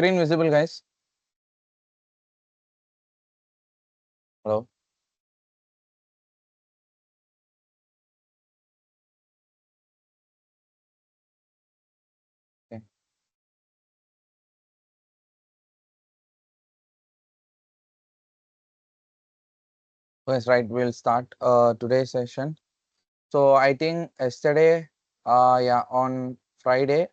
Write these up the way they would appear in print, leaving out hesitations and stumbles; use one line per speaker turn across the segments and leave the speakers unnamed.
screen visible, guys? Hello? Okay. Yes, right. We'll start today's session. So I think yesterday, yeah, on Friday,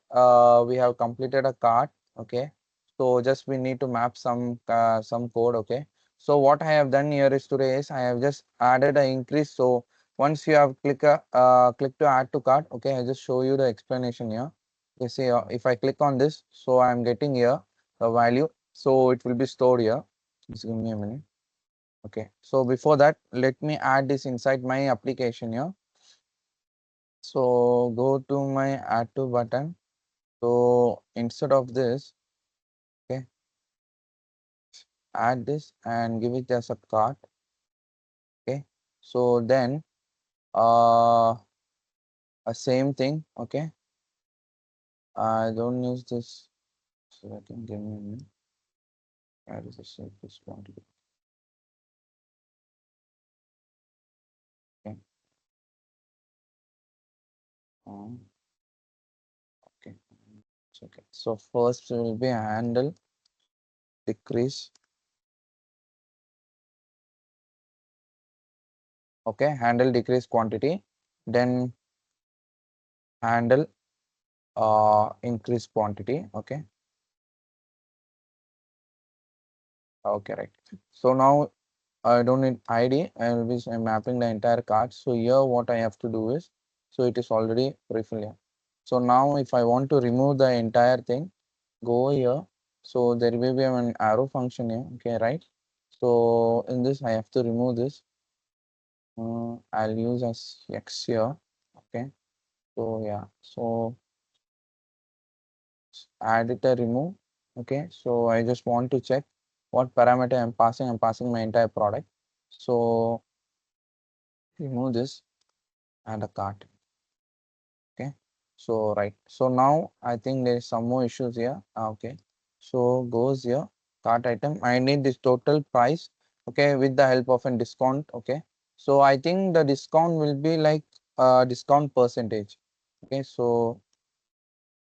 we have completed a cart. Okay. So just we need to map some code. Okay. So what I have done here is today is I have just added an increase. So once you have click to add to cart. Okay, I just show you the explanation here. You see, if I click on this, so I am getting here the value. So it will be stored here. Just give me a minute. Okay. So before that, let me add this inside my application here. So go to my add to button. So instead of this, okay, add this and give it as a cart. Okay. So then a same thing. Okay. I don't use this. So I can give me a minute. Add this this quantity. Okay. Okay. Okay. So first will be handle decrease. Okay. Handle decrease quantity. Then handle increase quantity. Okay. Okay, right. So now I don't need ID. I will be mapping the entire card. So here what I have to do is, so it is already pre-filled here. So now if I want to remove the entire thing, go here. So there will be an arrow function here. Okay, right. So in this I have to remove this. I'll use as X here. Okay. So yeah. So add it a remove. Okay. So I just want to check what parameter I'm passing. I'm passing my entire product. So remove this and a cart. Okay. So right. So now I think there is some more issues here. Okay. So goes here cart item. I need this total price. Okay, with the help of a discount. Okay. So I think the discount will be like discount percentage. Okay. So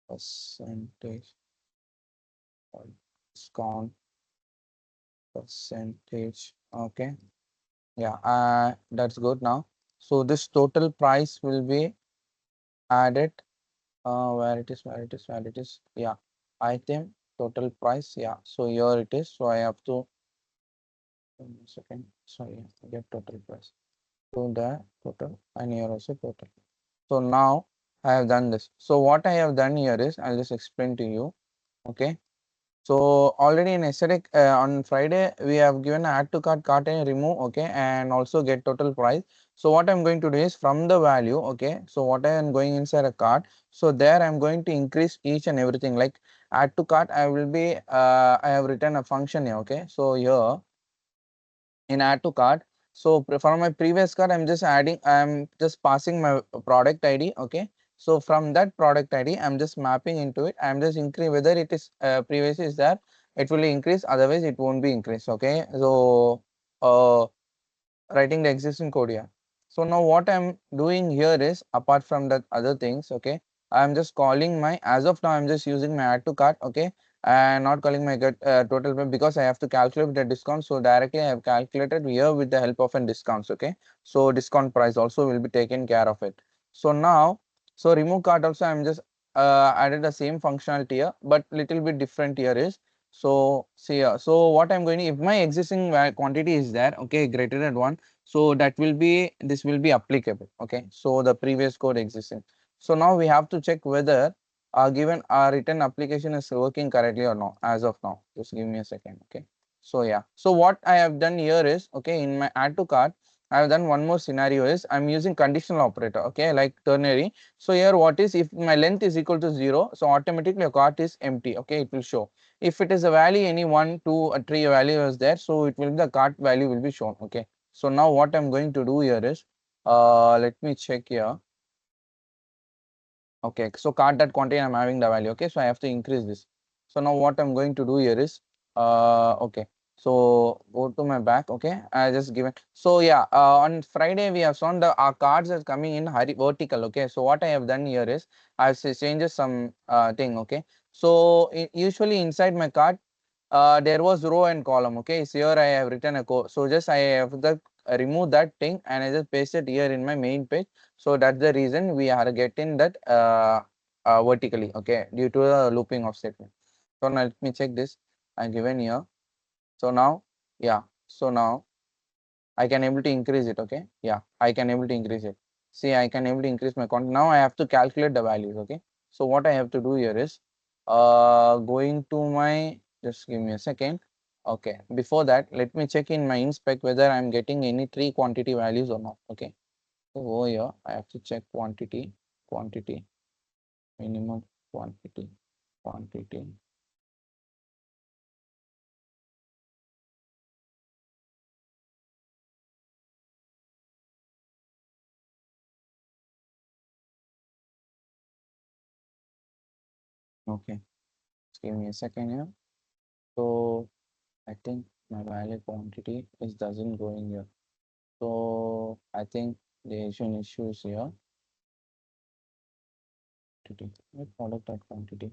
percentage discount percentage. Okay. Yeah. That's good now. So this total price will be added. Where it is, yeah, item total price, yeah, so here it is. So I have to second, sorry, get total price, so the total, and here also total. So now I have done this. So what I have done here is, I'll just explain to you. Okay. So already in yesterday on Friday we have given add to cart and remove. Okay, and also get total price. So what I'm going to do is from the value. Okay, so what I am going inside a cart. So there I'm going to increase each and everything, like add to cart. I will be I have written a function here. Okay, so here in add to cart. So from my previous cart, I'm just passing my product ID. Okay. So from that product ID, I'm just mapping into it. I'm just increase whether it is previous is there, it will increase. Otherwise, it won't be increased. Okay. So writing the existing code here. So now what I'm doing here is, apart from that other things, okay, I'm just calling my, as of now I'm just using my add to cart. Okay, and not calling my get total pay, because I have to calculate the discount. So directly I have calculated here with the help of an discounts. Okay, so discount price also will be taken care of it. So now, so remove cart also I'm just added the same functionality here, but little bit different here is, so see here. So what I'm going to, if my existing quantity is there, okay, greater than one, so that will be, this will be applicable. Okay, so the previous code existing. So now we have to check whether given our written application is working correctly or not. As of now, just give me a second. Okay, so yeah, so what I have done here is, okay, in my add to cart I have done one more scenario is, I'm using conditional operator. Okay, like ternary. So here what is, if my length is equal to 0, so automatically your cart is empty. Okay, it will show. If it is a value, any 1, 2 or 3 value is there, so it will be, the cart value will be shown. Okay, so now what I'm going to do here is, let me check here. Okay, so cart that quantity I'm having the value. Okay, so I have to increase this. So now what I'm going to do here is, okay. So go to my back. Okay, I just given. So yeah, on Friday we have shown our cards are coming in vertical. Okay, so what I have done here is I've changes some thing. Okay, so usually inside my card there was row and column. Okay, so here I have written a code. So just I have the remove that thing and I just paste it here in my main page. So that's the reason we are getting that vertically. Okay, due to the looping of statement. So now let me check this. I given here. So now, yeah. So now I can able to increase it. Okay. Yeah, I can able to increase it. See, I can able to increase my count. Now I have to calculate the values. Okay. So what I have to do here is going to my, just give me a second. Okay. Before that, let me check in my inspect whether I'm getting any three quantity values or not. Okay. So over here, I have to check quantity, minimum quantity. Okay. Just give me a second here. So I think my valid quantity is doesn't go in here. So I think the Asian issues here. What product that quantity?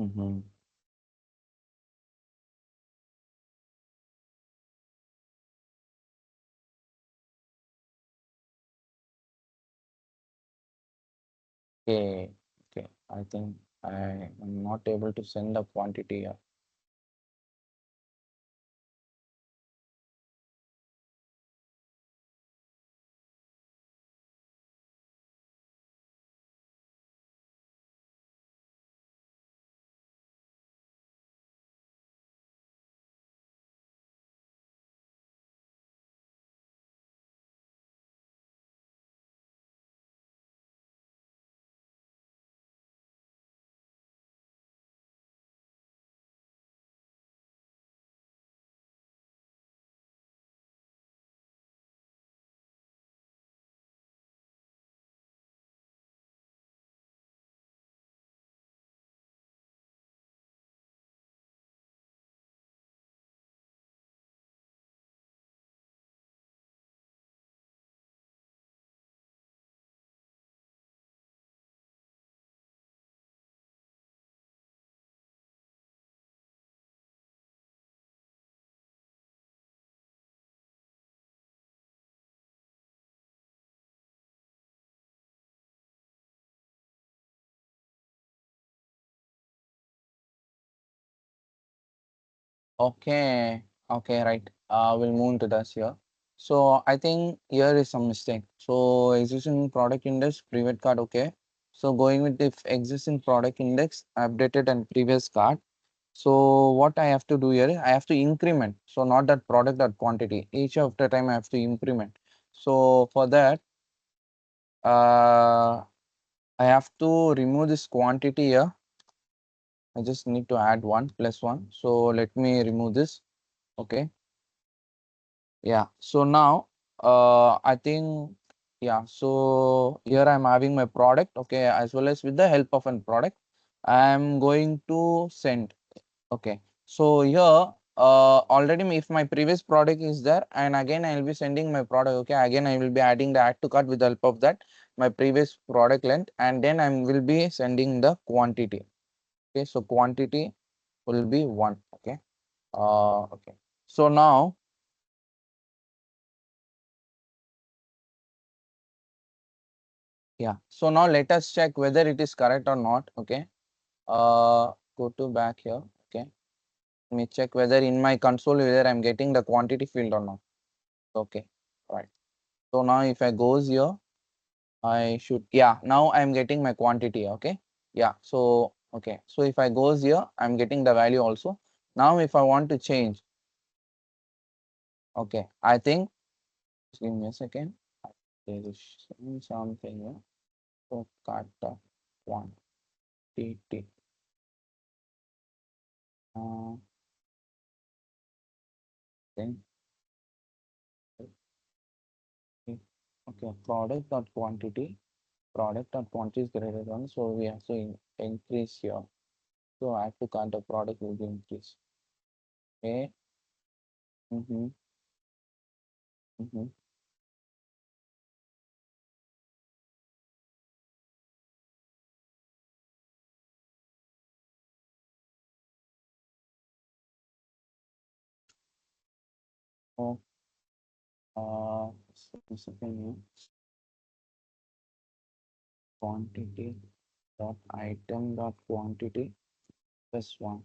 Mm-hmm. Okay, okay. I think I am not able to send the quantity here. Okay, okay, right. We'll move to this here. So I think here is some mistake. So existing product index, private card, okay. So going with if existing product index, updated and previous card. So what I have to do here is I have to increment. So not that product, that quantity. Each of the time I have to increment. So for that, I have to remove this quantity here. I just need to add one plus one. So let me remove this. Okay. Yeah. So now, I think, yeah. So here I'm having my product. Okay. As well as with the help of a product, I'm going to send. Okay. So here, already if my previous product is there and again I will be sending my product. Okay. Again, I will be adding the add to cart with the help of that, my previous product length, and then I will be sending the quantity. Okay. So quantity will be one. Okay. Okay. So now, Yeah. So now let us check whether it is correct or not. Okay. Go to back here. Okay. Let me check whether in my console whether I'm getting the quantity field or not. Okay. Right. So now if I goes here, I should, yeah, now I'm getting my quantity. Okay. Yeah. So, okay. So if I goes here, I'm getting the value also. Now if I want to change, okay, I think, just give me a second. There is something here. So cut quantity. Then, okay, product dot quantity is greater than, so we have to increase here. So I have to count the product will be increased. Okay. Mm-hmm. Mm-hmm. So, second quantity dot item dot quantity plus one.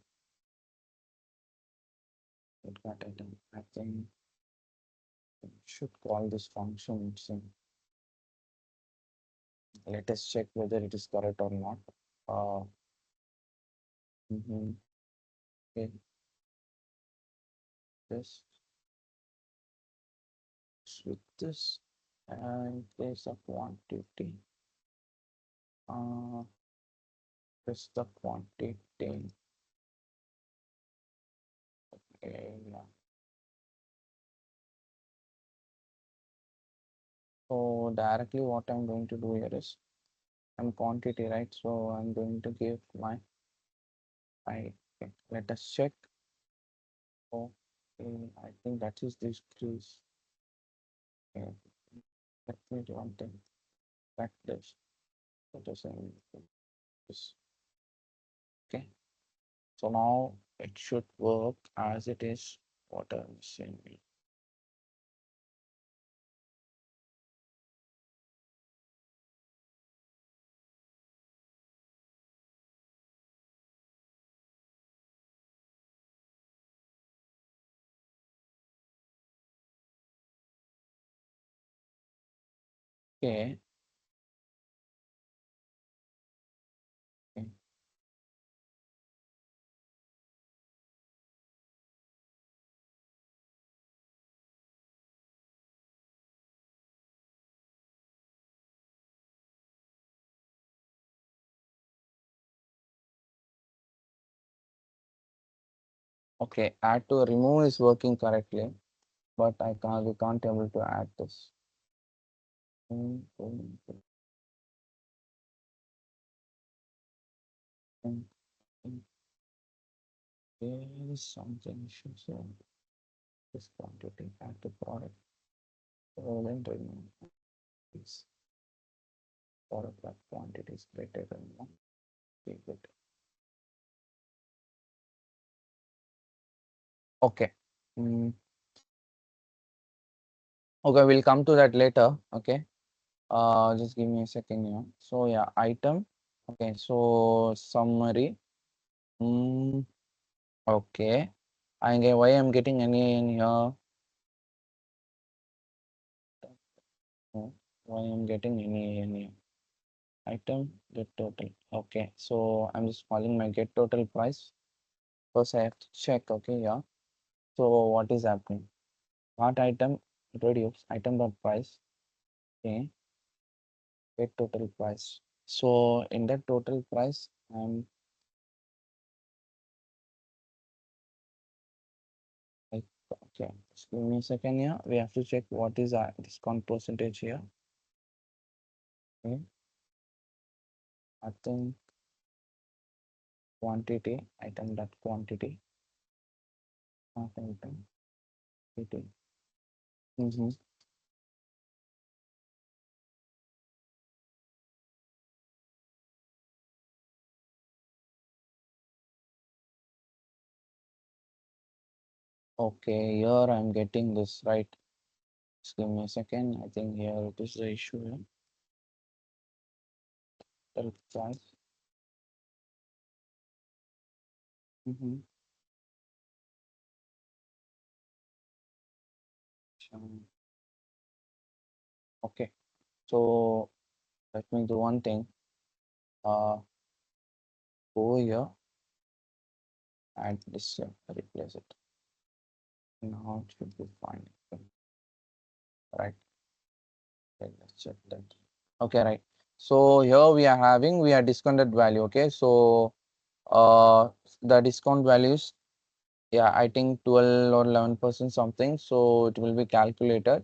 It got item. I think we should call this function. Let us check whether it is correct or not. Uh, mhm. Okay, this with this and place of quantity. Uh, this the quantity. Yeah. So directly what I'm going to do here is I'm quantity, right? So I'm going to give my I. Okay. Let us check. Okay, I think that is this decrease. Okay. Let me do one thing. Back this. Let us this. Okay. So now it should work as it is. What I'm saying. Okay. Okay. Okay. Add to remove is working correctly, but I can't. We can't able to add this. Mm, mm, mm, mm. There is something issue. So this quantity add to product. So then remove this product that quantity is greater than one. Okay, good. Okay. Mm, okay, we'll come to that later. Okay. Just give me a second here. So yeah, item. Okay, so summary. Mm, okay. I get why I'm getting any in here. Oh, why I'm getting any in here. Item get total. Okay, so I'm just calling my get total price. First I have to check. Okay, yeah. So what is happening? What item reduce item dot price. Okay, get total price. So in that total price, I'm like, okay, just give me a second here. We have to check what is our discount percentage here. Okay, I think quantity item dot quantity. Not item quantity. Mm-hmm. Okay, here I'm getting this right. Just give me a second. I think here it is the issue here. total price. Mm-hmm. Okay, so let me do one thing. Uh, Go here and this replace it. Now it should be fine. Right. Okay, let's check that. Okay, right. So here we are discounted value. Okay, so the discount values, yeah, I think 12 or 11% something. So it will be calculated.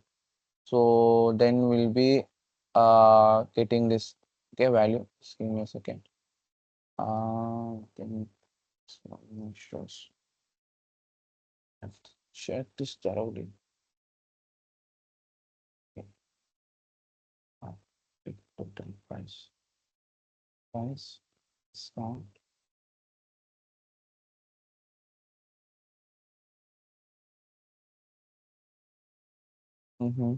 So then we'll be getting this okay value. Just give me a second. Then this one shows. I have to check this thoroughly. Okay. Pick total price discount. Mm-hmm.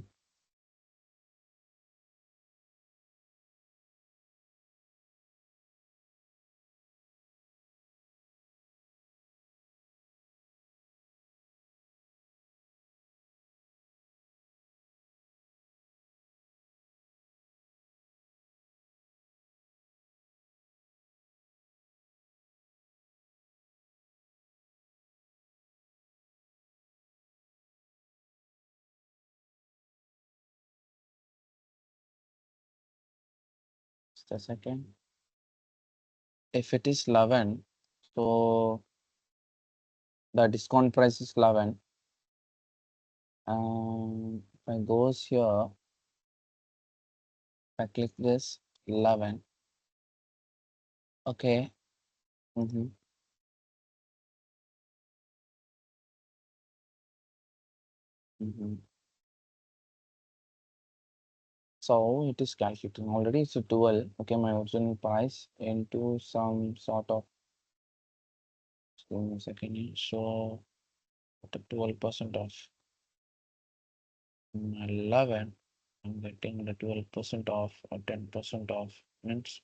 Just a second. If it is 11, so the discount price is 11. If I goes here, if I click this 11, okay. Mm-hmm. Mm-hmm. So it is calculating already. It's a 12. Okay, my original price into some sort of. Just give me a second here. So the 12% off 11. I'm getting the 12% off or 10% off means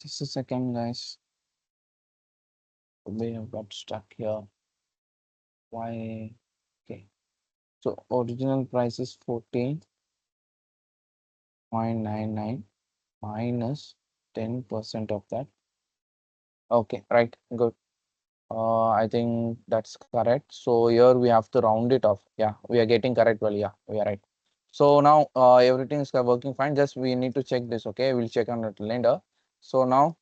just a second, guys. We have got stuck here. Why? Okay. So original price is 14.99 minus 10% of that. Okay, right. Good. I think that's correct. So here we have to round it off. Yeah, we are getting correct. Well, yeah, we are right. So now everything is working fine. Just we need to check this. Okay, we'll check on it later. So now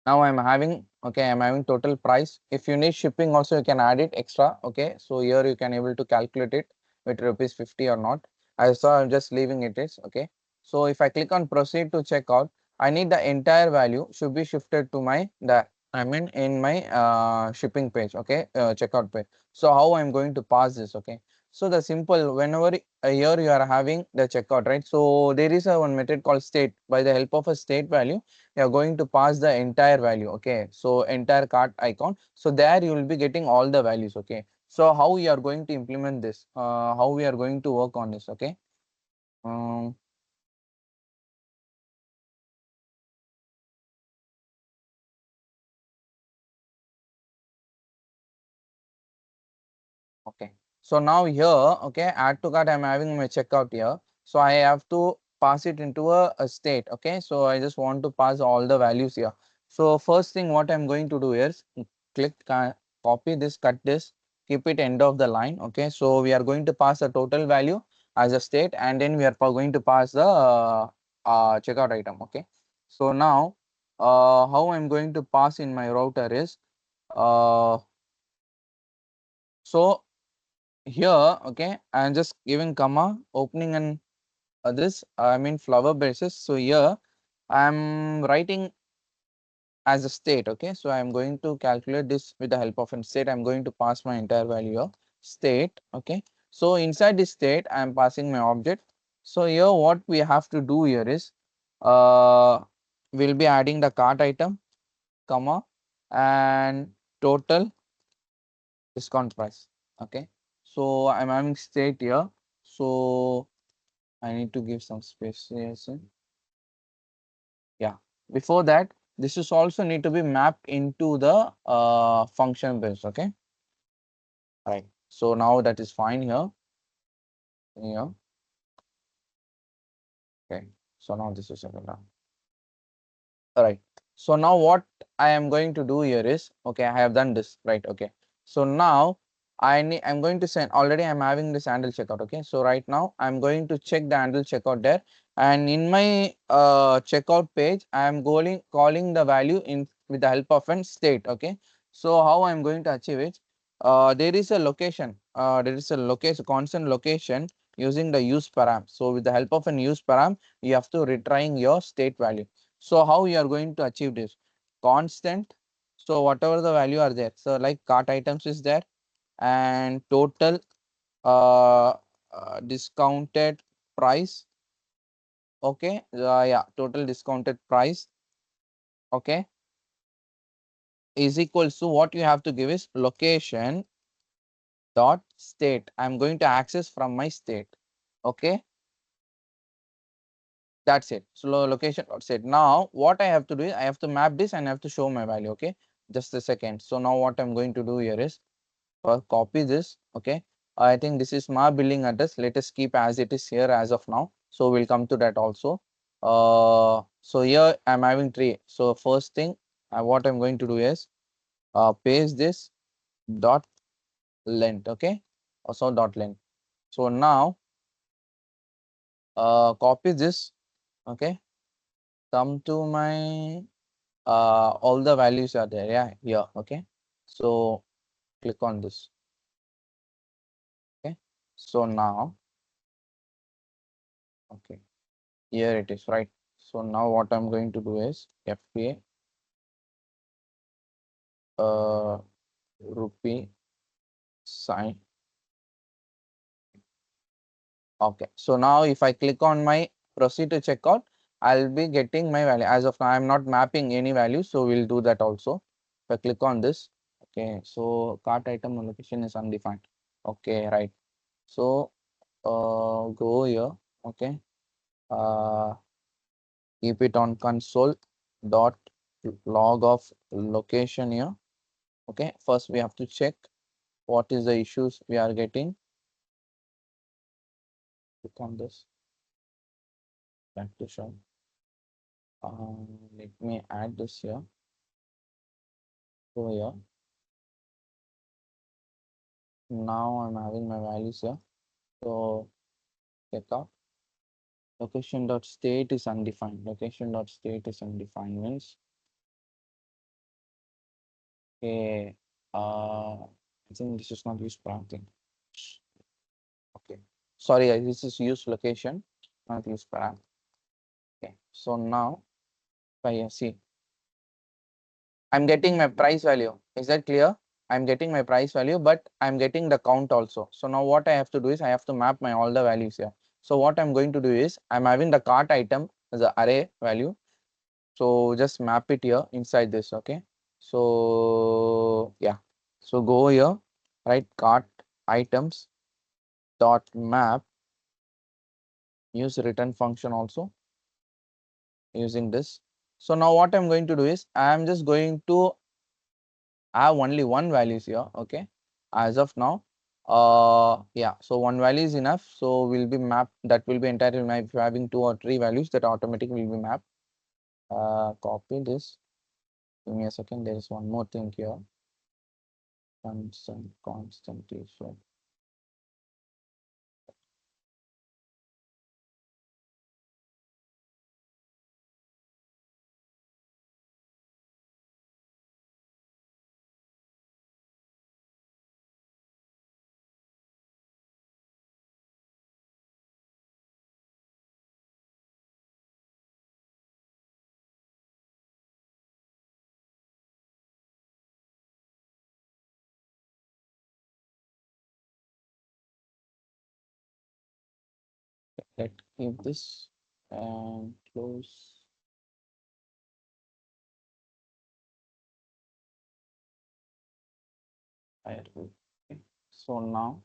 I'm having, okay, I'm having total price. If you need shipping also, you can add it extra. Okay, so here you can able to calculate it with rupees 50 or not. I saw I'm just leaving it is okay. So if I click on proceed to checkout, I need the entire value should be shifted to my the I mean in my shipping page. Okay, checkout page. So how I'm going to pass this? Okay, so the simple whenever here you are having the checkout, right? So there is a one method called state. By the help of a state value, you are going to pass the entire value. Okay, so entire cart icon, so there you will be getting all the values. Okay, so how we are going to implement this, how we are going to work on this? Okay, um, okay, so now here, okay, add to cart, I'm having my checkout here, so I have to pass it into a state. Okay, so I just want to pass all the values here. So first thing what I'm going to do is click copy this, cut this, keep it end of the line. Okay, so we are going to pass the total value as a state, and then we are going to pass the checkout item. Okay, so now how I'm going to pass in my router is so here, okay, I'm just giving comma opening and this I mean flower basis. So here I'm writing as a state. Okay, so I'm going to calculate this with the help of a state. I'm going to pass my entire value of state. Okay, so inside this state I'm passing my object. So here what we have to do here is we'll be adding the cart item, comma, and total discount price. Okay. So I'm having state here. So I need to give some space here. So yeah. Before that, this is also need to be mapped into the function base. Okay. Right. So now that is fine here. Here. Okay. So now this is settled down. Alright. So now what I am going to do here is, okay, I have done this, right? Okay. So now I'm going to send, already I'm having this handle checkout. Okay. So right now I'm going to check the handle checkout there, and in my checkout page I am calling the value in with the help of an state. Okay. So how I'm going to achieve it? There is a location, constant location using the use param. So with the help of an use param, you have to retrying your state value. So how you are going to achieve this? Constant. So whatever the value are there. So like cart items is there, and total discounted price. Okay. Yeah. Total discounted price. Okay. Is equals to what you have to give is location dot state. I'm going to access from my state. Okay. That's it. So location dot state. Now what I have to do is I have to map this and I have to show my value. Okay. Just a second. So now what I'm going to do here is copy this. Okay. I think this is my billing address. Let us keep as it is here as of now. So we'll come to that also. So here I'm having three. So first thing, what I'm going to do is paste this dot length. Okay. Also dot length. So now copy this. Okay. Come to my all the values are there. Yeah. Here. Okay. So click on this. Okay. So now, okay. Here it is, right? So now what I'm going to do is FA rupee sign. Okay. So now if I click on my proceed to checkout, I'll be getting my value. As of now, I'm not mapping any value, so we'll do that also. If I click on this, okay. So cart item location is undefined. Okay, right. So go here. Okay. Uh, keep it on console dot log of location here. Okay, first we have to check what is the issues we are getting. Click on this back to show. Let me add this here. So here now I'm having my values here. So check out location dot state is undefined. Location dot state is undefined means okay. I think this is not used param. Okay, sorry, this is use location, not use param. Okay, so now if I see I'm getting my price value. Is that clear? I'm getting my price value, but I'm getting the count also. So now what I have to do is I have to map my all the values here. So what I'm going to do is I'm having the cart item as an array value. So just map it here inside this. Okay. So yeah. So go here, right? Cart items dot map. Use return function also using this. So now what I'm going to do is I'm just going to I have only one values here. Okay. As of now, yeah. So one value is enough. So will be mapped. That will be entirely mapped. If you're having two or three values, that automatically will be mapped. Copy this. Give me a second. There is one more thing here. Constant issue. Let's keep this and close. Firewall. Okay. So now,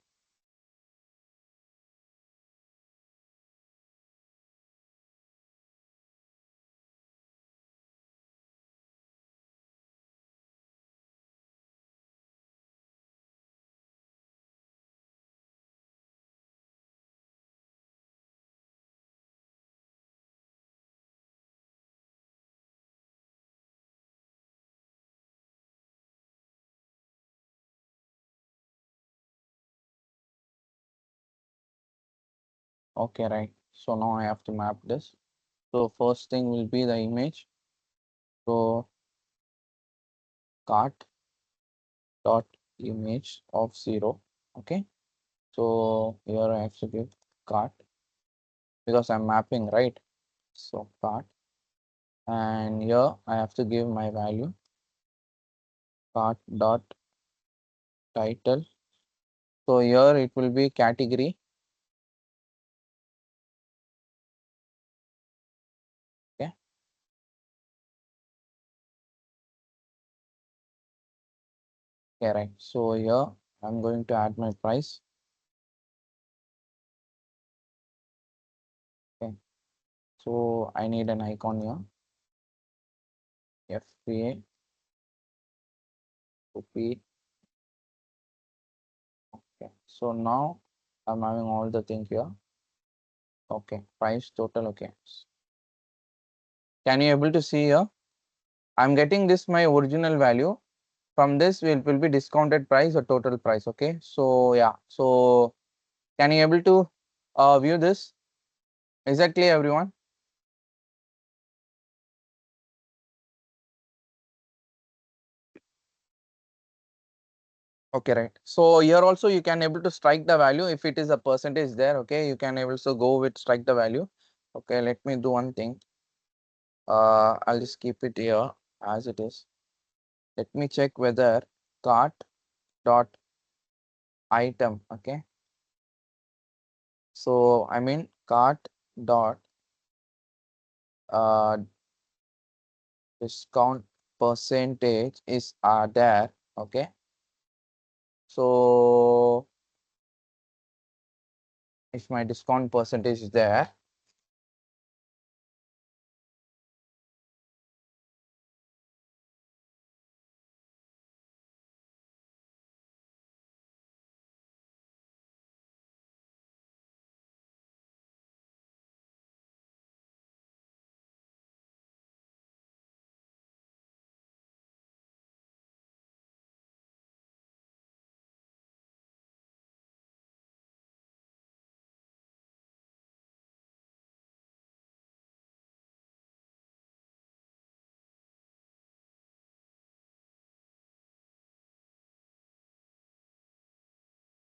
okay, right. So now I have to map this. So first thing will be the image. So cart dot image of 0. Okay. So here I have to give cart because I'm mapping, right? So cart, and here I have to give my value cart dot title. So here it will be category. Okay. Okay, right. So here I'm going to add my price. Okay. So I need an icon here. FPA to P. Okay. So now I'm having all the things here. Okay. Price total. Okay. Can you able to see here? I'm getting this my original value. From this will be discounted price or total price. Okay. So yeah. So can you able to view this? Exactly, everyone. Okay, right. So here also you can able to strike the value if it is a percentage there. Okay, you can also go with strike the value. Okay, let me do one thing. I'll just keep it here as it is. Let me check whether cart dot item. Okay, so I mean cart dot uh, discount percentage is there. Okay, so if my discount percentage is there,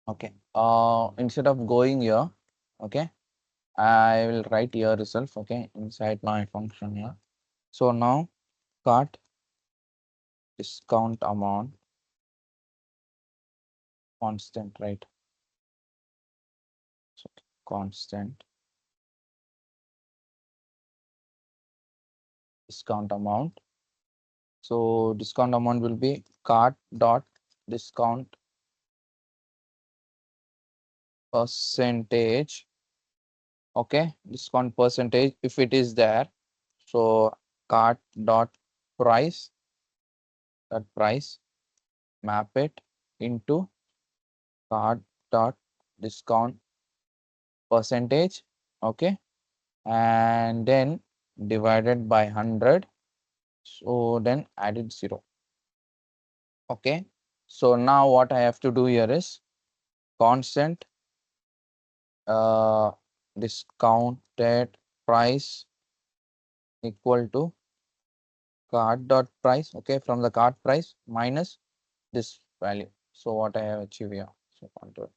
okay. Instead of going here, okay, I will write here itself. Okay, inside my function here. So now cart discount amount constant, right? So constant discount amount. So discount amount will be cart dot discount percentage. Okay, discount percentage if it is there. So cart dot price, that price, map it into cart dot discount percentage. Okay, and then divided by 100. So then added 0. Okay, so now what I have to do here is constant uh, discounted price equal to cart dot price. Okay, from the cart price minus this value. So what I have achieved here. So control.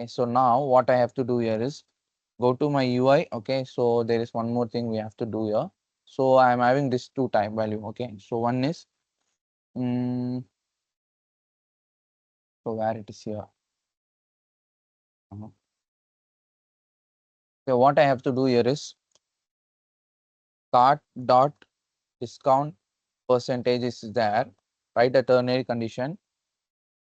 Okay, so now what I have to do here is go to my UI. Okay, so there is one more thing we have to do here. So I am having this two type value. Okay, so one is so where it is here. So what I have to do here is cart dot discount percentage is there, right? A ternary condition.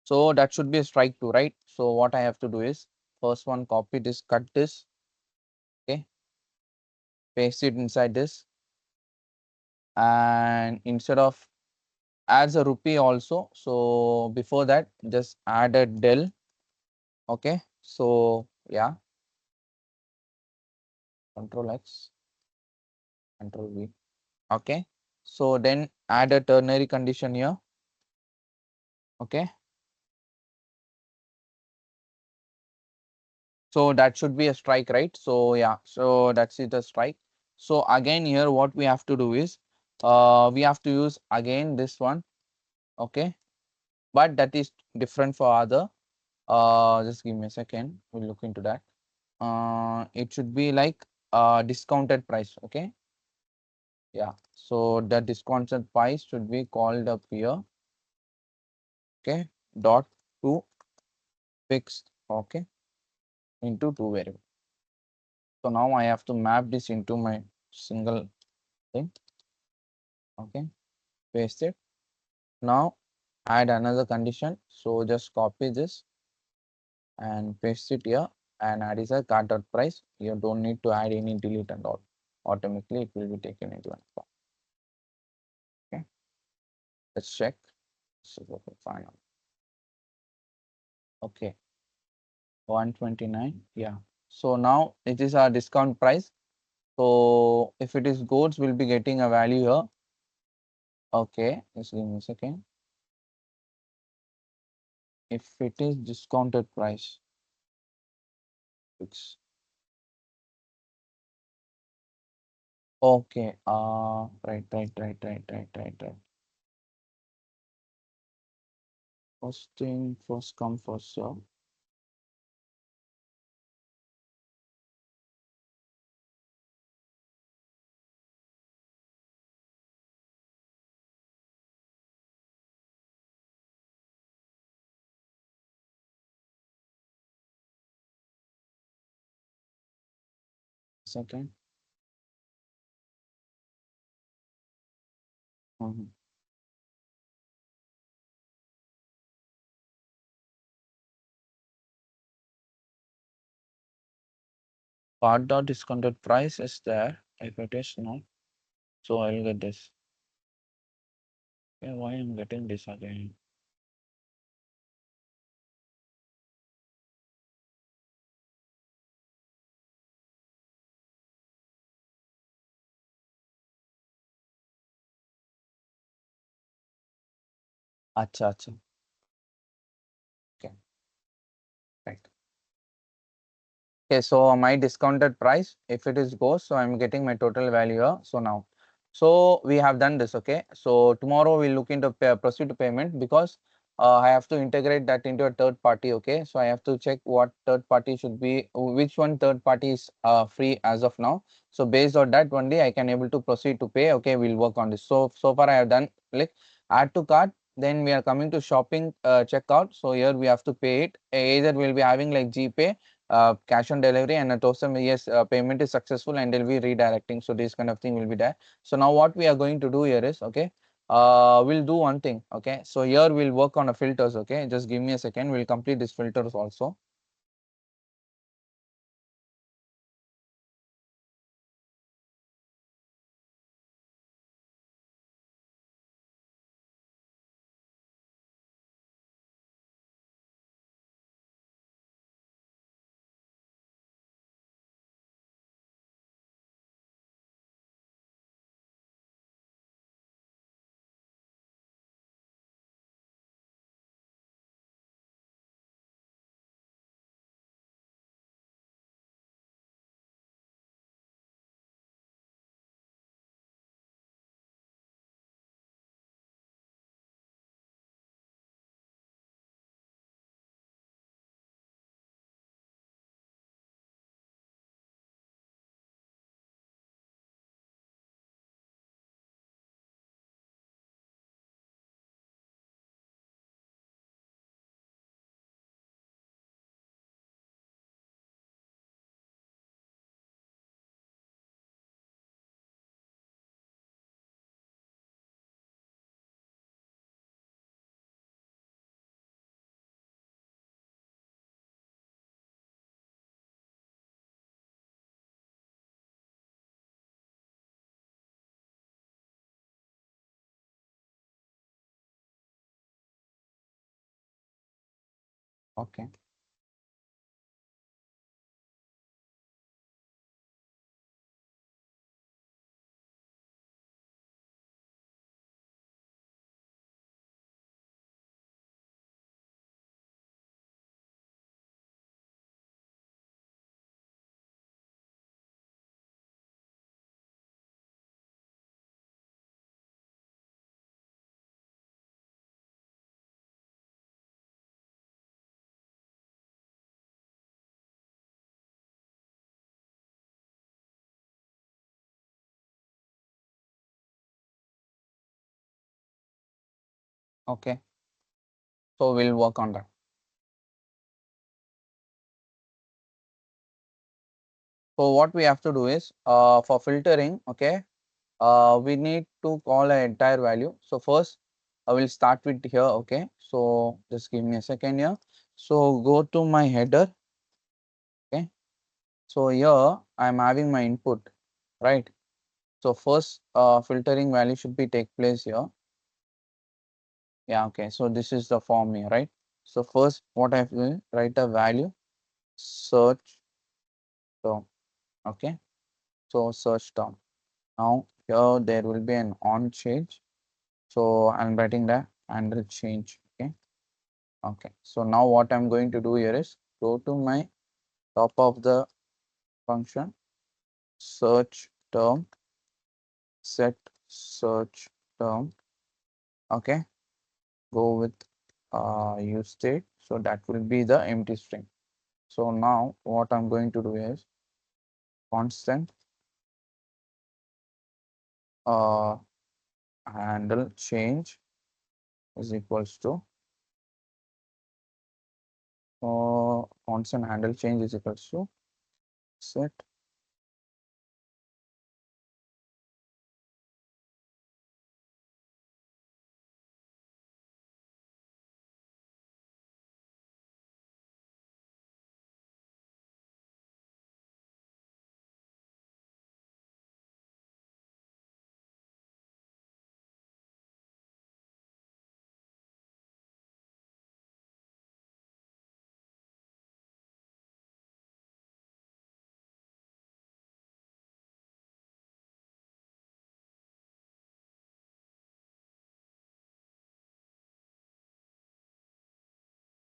So that should be a strike too, right? So what I have to do is first one, copy this, cut this, okay, paste it inside this, and instead of adds a rupee also, so before that just add a del, okay. So yeah, control X, control V, okay. So then add a ternary condition here, okay. So that should be a strike, right? So yeah, so that's it, a strike. So again here what we have to do is we have to use again this one, okay, but that is different for other. Just give me a second, we'll look into that. It should be like discounted price, okay. Yeah, so the discounted price should be called up here, okay, dot to fixed, okay, into two variable. So now I have to map this into my single thing, okay, paste it. Now add another condition, so just copy this and paste it here and add is a cart dot price. You don't need to add any delete and all, automatically it will be taken into an account. Okay, let's check. So okay, fine. Okay, 129, yeah. So now it is our discount price. So if it is goods, we'll be getting a value here. Okay, just give me a second. If it is discounted price, it's okay. Right. First thing, first come, first serve. Second. Mhm. Part dot discounted price is there. If it is not, so I'll get this. Okay, why I'm getting this again? Acha. Okay, right. Okay, so my discounted price, if it is goes, so I'm getting my total value here. So now, so we have done this. Okay, so tomorrow we'll look into proceed to payment because I have to integrate that into a third party. Okay, so I have to check what third party should be, which one third party is free as of now. So based on that only I can able to proceed to pay. Okay, we'll work on this. So far I have done like add to cart. Then we are coming to shopping checkout. So here we have to pay it. Either we'll be having like GPay, cash on delivery, and a toast yes, payment is successful and they'll be redirecting. So this kind of thing will be there. So now what we are going to do here is, okay, we'll do one thing. Okay, so here we'll work on a filters. Okay, just give me a second, we'll complete this filters also. Okay. Okay. So we'll work on that. So what we have to do is for filtering, okay, we need to call an entire value. So first I will start with here. Okay, so just give me a second here. So go to my header. Okay, so here I am having my input, right? So first filtering value should be take place here. Yeah, okay, so this is the form here, right? So first what I will write a value search term. Okay, so search term. Now here there will be an on change. So I'm writing the handle change. Okay. Okay. So now what I'm going to do here is go to my top of the function, search term, set search term. Okay. Go with use state. So that will be the empty string. So now what I'm going to do is constant uh, handle change is equals to constant handle change is equals to set.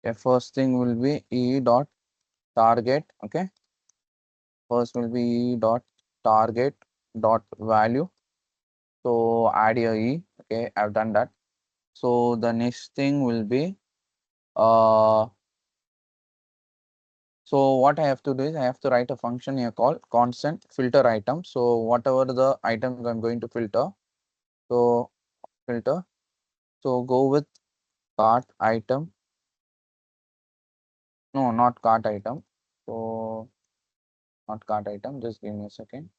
Okay, first thing will be e dot target. Okay, first will be e dot target dot value. So add your e. Okay, I've done that. So the next thing will be uh so what I have to do is I have to write a function here called constant filter item. So whatever the items I'm going to filter, so filter. So go with cart item. No, not cart item. So not cart item. Just give me a second.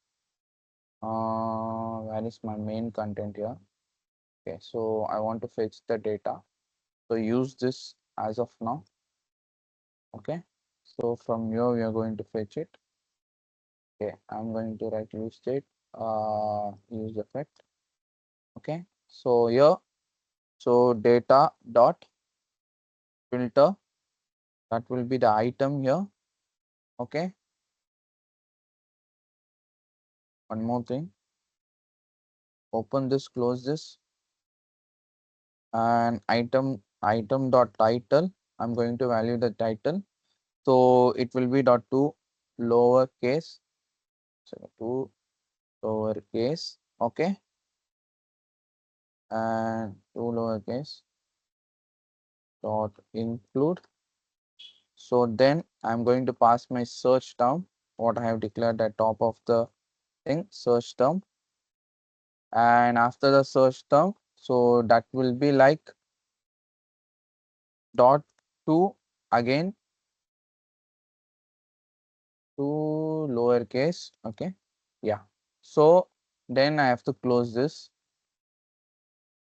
Where is my main content here? Okay, so I want to fetch the data. So use this as of now. Okay, so from here we are going to fetch it. Okay, I'm going to write use state, use effect. Okay, so here, so data dot filter, that will be the item here. Okay, one more thing, open this, close this, and item dot title. I'm going to value the title. So it will be dot to lowercase, so to lowercase. Okay, and to lowercase dot include. So then I'm going to pass my search term, what I have declared at top of the thing, search term. And after the search term, so that will be like dot to again to lowercase. Okay, yeah. So then I have to close this.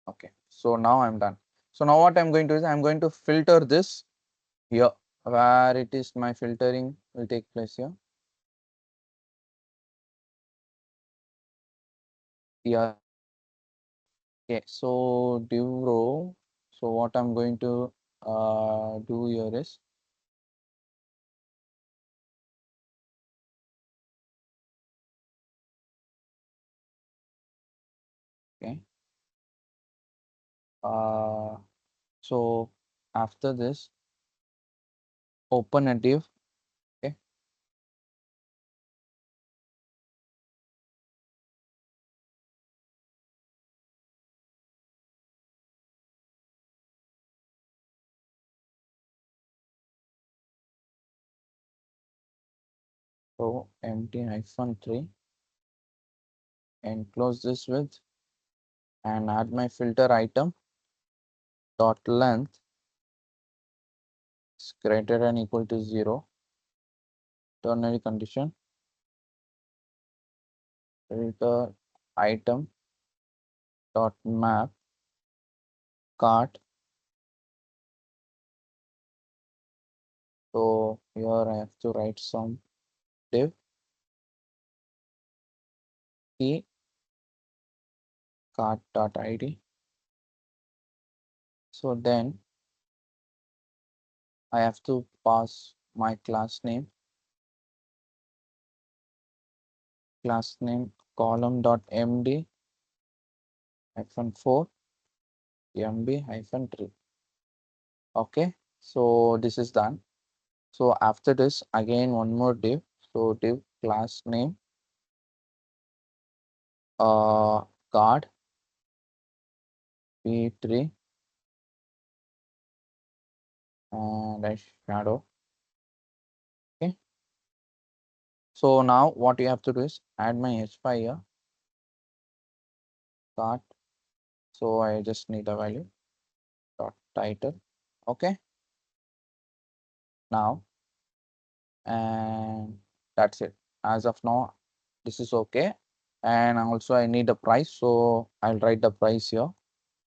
Okay, so now I'm done. So now what I'm going to do is I'm going to filter this here, where it is my filtering will take place here. Yeah. Okay, so div row. So what I'm going to do here is Okay. So after this, open a div. Okay. So empty -3 and close this with and add my filter item dot length is greater than equal to 0. Ternary condition filter item dot map cart. So here I have to write some div key cart dot id. So then I have to pass my class name column dot md -4 mb -3. Okay, so this is done. So after this, again one more div. So div class name card p3 and a shadow. Okay. So now what you have to do is add my h5 here card. So I just need a value dot title. Okay. Now and that's it. As of now, this is okay. And also I need a price, so I'll write the price here.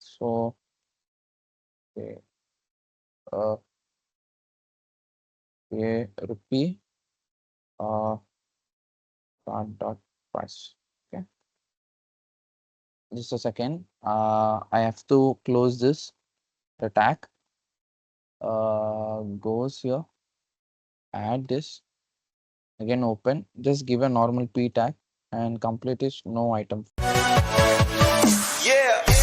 So okay, a rupee dot price. Okay, just a second. I have to close this. The tag goes here. Add this again. Open. Just give a normal p tag and complete is no item. Yeah.